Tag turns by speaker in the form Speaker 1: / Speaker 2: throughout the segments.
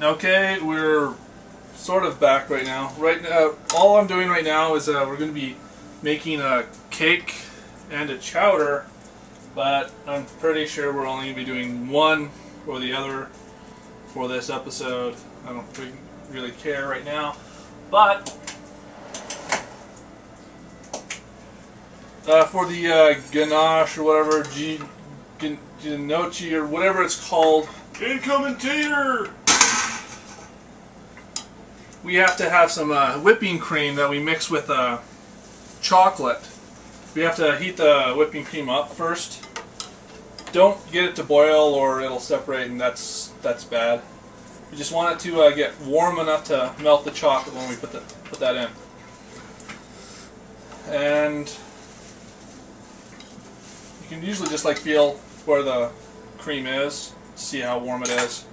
Speaker 1: Okay, we're sort of back right now. Right now, all I'm doing right now is we're going to be making a cake and a chowder, but I'm pretty sure we're only going to be doing one or the other for this episode. I don't really care right now, but for the gnoche or whatever, gnoche or whatever it's called,
Speaker 2: incoming tater!
Speaker 1: We have to have some whipping cream that we mix with chocolate. We have to heat the whipping cream up first. Don't get it to boil or it'll separate, and that's bad. You just want it to get warm enough to melt the chocolate when we put that in. And you can usually just like feel where the cream is, see how warm it is.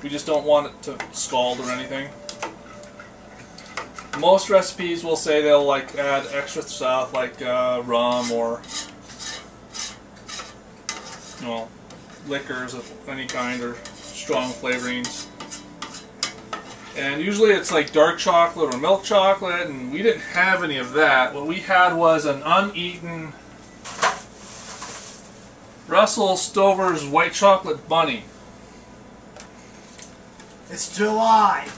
Speaker 1: We just don't want it to scald or anything. Most recipes will say they'll like add extra stuff like rum or liquors of any kind or strong flavorings. And usually it's like dark chocolate or milk chocolate, and we didn't have any of that. What we had was an uneaten Russell Stover's white chocolate bunny.
Speaker 3: It's July.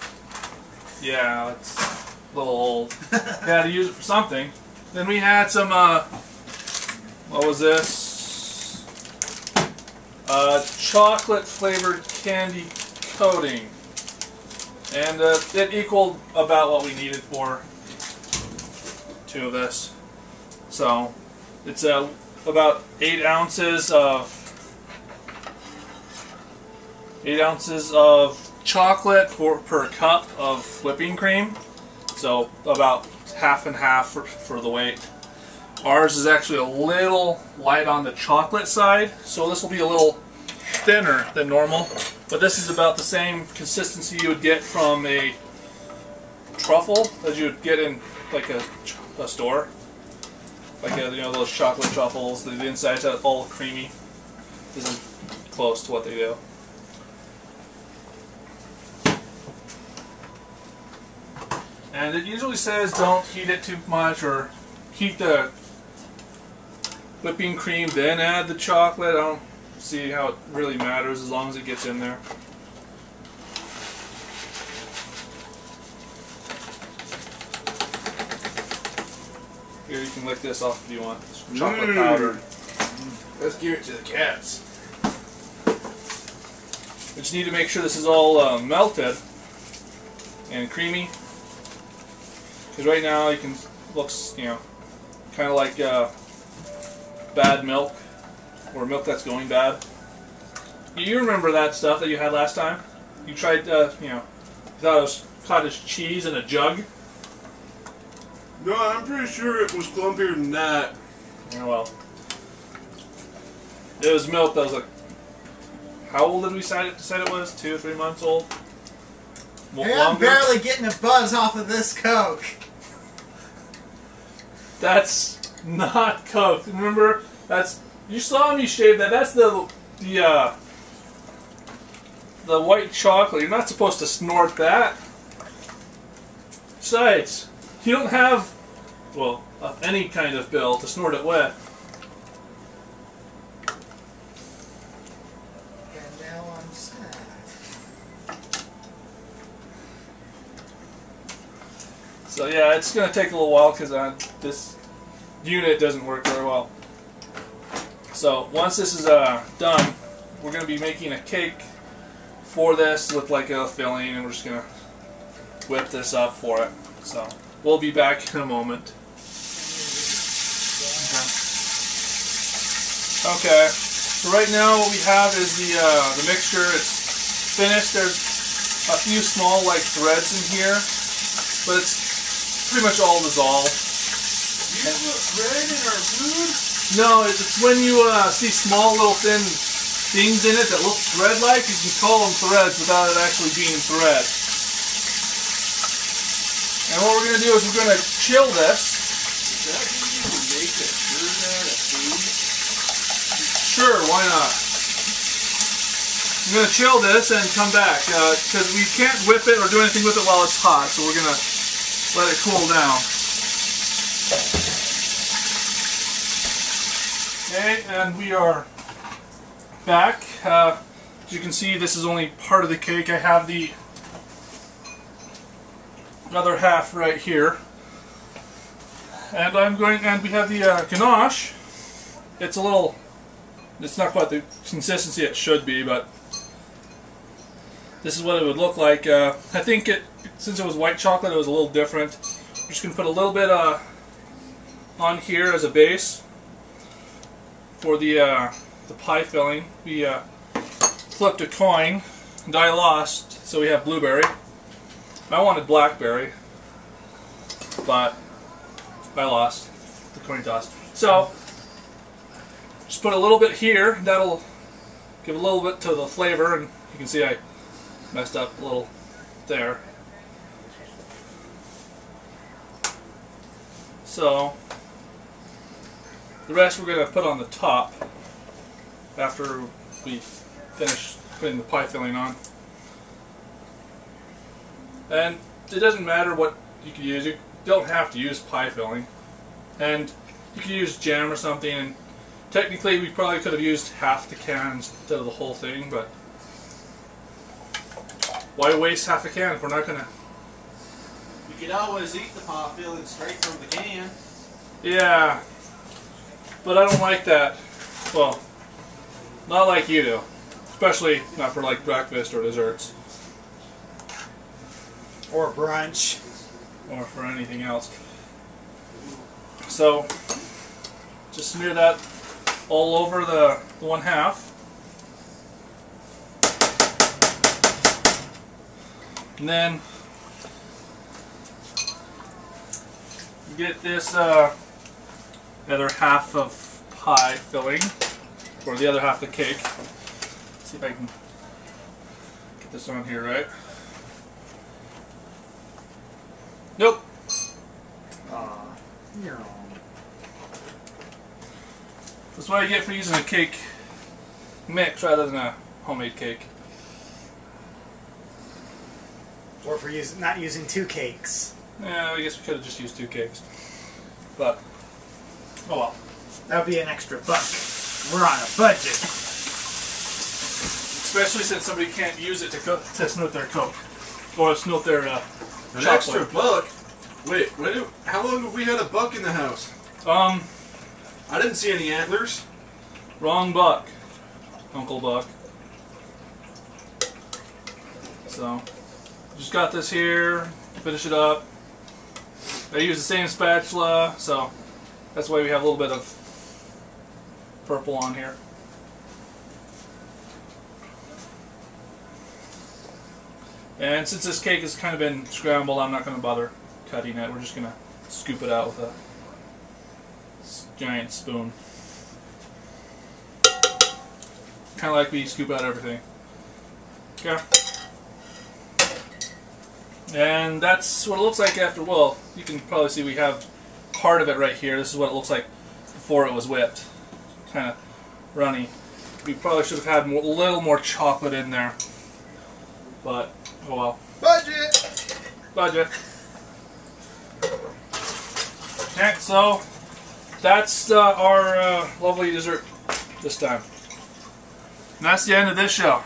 Speaker 1: Yeah, it's a little old. Had to use it for something. Then we had some, what was this? Chocolate flavored candy coating. And it equaled about what we needed for 2 of this. So, it's about 8 ounces of chocolate per cup of whipping cream, so about half and half for the weight. Ours is actually a little light on the chocolate side, so this will be a little thinner than normal, but this is about the same consistency you would get from a truffle as you would get in like a store, like those chocolate truffles. The inside's all creamy. This is close to what they do. And it usually says don't heat it too much, or heat the whipping cream then add the chocolate. I don't see how it really matters as long as it gets in there. Here, you can lick this off if you want. It's chocolate powder.
Speaker 2: Let's give it to the cats.
Speaker 1: We just need to make sure this is all melted and creamy. Because right now it looks, kind of like bad milk, or milk that's going bad. You remember that stuff that you had last time? You tried, you thought it was cottage cheese in a jug?
Speaker 2: No, I'm pretty sure it was clumpier than that.
Speaker 1: Yeah, well, it was milk that was like, how old did we decide it was? 2 or 3 months old?
Speaker 3: Hey, I'm barely getting a buzz off of this Coke.
Speaker 1: That's not Coke. Remember, you saw me shave that. That's the white chocolate. You're not supposed to snort that. Besides, you don't have any kind of bill to snort it with.
Speaker 3: And now I'm sad.
Speaker 1: So yeah, it's going to take a little while because this unit doesn't work very well. So once this is done, we're going to be making a cake for this with like a filling, and we're just going to whip this up for it. So we'll be back in a moment. Okay. So right now what we have is the mixture. It's finished. There's a few small like threads in here, but it's pretty much all dissolved.
Speaker 2: You put thread in our food?
Speaker 1: No, it's when you see small little thin things in it that look thread-like, you can call them threads without it actually being thread. And what we're going to do is we're going to chill this.
Speaker 2: Is that how you make a shirt out of food?
Speaker 1: Sure, why not? I'm going to chill this and come back because we can't whip it or do anything with it while it's hot, so we're going to let it cool down. Okay, and we are back. As you can see, this is only part of the cake. I have the other half right here. And we have the gnoche. It's not quite the consistency it should be, but this is what it would look like. I think since it was white chocolate, it was a little different. I'm just going to put a little bit on here as a base for the pie filling. We flipped a coin, and I lost, so we have blueberry. I wanted blackberry, but I lost the coin toss. So just put a little bit here. That'll give a little bit to the flavor, and you can see I messed up a little there. So the rest we're going to put on the top after we finish putting the pie filling on. And it doesn't matter what you can use. You don't have to use pie filling. And you can use jam or something. And technically we probably could have used half the can instead of the whole thing, but why waste half a can if we're not going to...
Speaker 3: You could always eat the pie filling straight from the can.
Speaker 1: Yeah, but I don't like that. Well, not like you do. Especially not for like breakfast or desserts.
Speaker 3: Or brunch.
Speaker 1: Or for anything else. So, just smear that all over the one half. And then get this other half of pie filling, or the other half of the cake. Let's see if I can get this on here right. Nope. That's what I get for using a cake mix rather than a homemade cake.
Speaker 3: Or for not using two cakes.
Speaker 1: Yeah, I guess we could have just used two cakes. But, oh well.
Speaker 3: That would be an extra buck. We're on a budget.
Speaker 1: Especially since somebody can't use it to snort their Coke. Or snort their
Speaker 2: An
Speaker 1: chocolate.
Speaker 2: extra buck? Wait, how long have we had a buck in the house?
Speaker 1: I
Speaker 2: didn't see any antlers.
Speaker 1: Wrong buck. Uncle Buck. So, just got this here. Finish it up. I use the same spatula, so that's why we have a little bit of purple on here. And since this cake has kind of been scrambled, I'm not going to bother cutting it. We're just going to scoop it out with a giant spoon. Kind of like we scoop out everything. Okay. And that's what it looks like after, well, you can probably see we have part of it right here. This is what it looks like before it was whipped. Kind of runny. We probably should have had a little more chocolate in there. But, oh well.
Speaker 3: Budget!
Speaker 1: Budget. Okay, so that's our lovely dessert this time. And that's the end of this show.